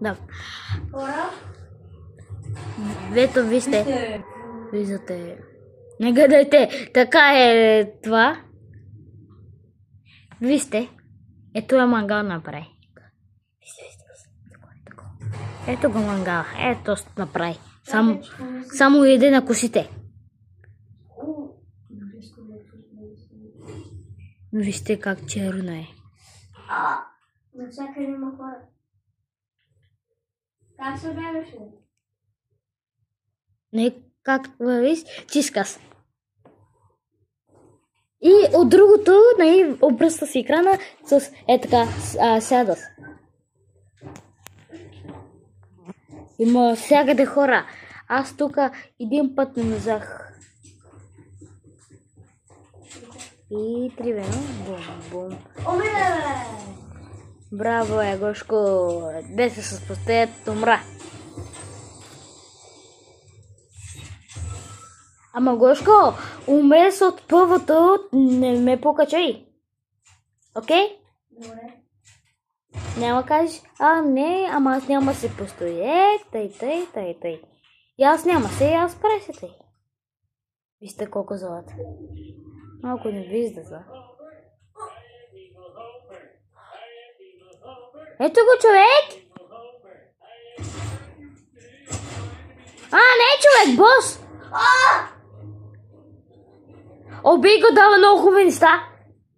Да. Хора? Ето, вижте. Виждате. Не гледайте. Така е това. Вижте. Ето е мангал направи. Ето го мангал. Ето направи. Само еде на косите. Вижте как черно е. Навсякъде има хора. Как се гледаше? Не как виж, чискас. И от другото, обръща си екрана с така сядас. Има всякъде хора. Аз тук един път не можах. И тривено. Бум. Умре! Браво, Гошко. Де се спустят, умра. Ама Гошко, умре се от първото, не ме покачай. Окей? Добре. Няма кажеш, не, ама аз няма се постоя, тъй. И аз няма се, и аз пресете. Вижте колко злата. Малко не виждате. Ето го, човек! Не е човек, бос! Обий го, дава много хубави неща.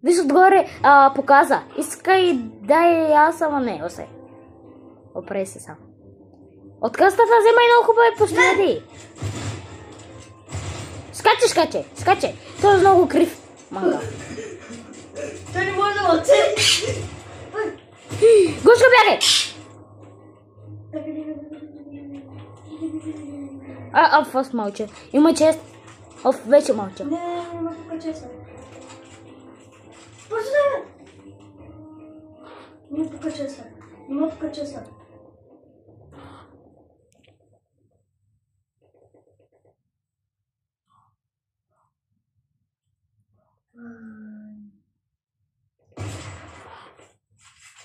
Виж отгоре показа. Искай дай аз, ама не, осе. Опрей се сам. От къстата взема и много хубави последи. Скачай. Той е много крив. Манга. Той не може да лъце. Гушка, бягай! Аз мълча. Има чест. Вече мълча. Не ме покачай се. Първо! Не ме покачай се.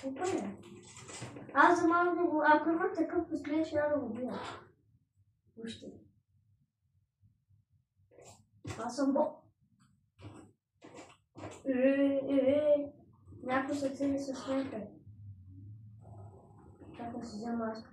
Супер. Аз за малко да го... Ако има такъв последен, ще да го убия. Още. Аз съм бо. Някой се цели със смека. Как да си взема аз?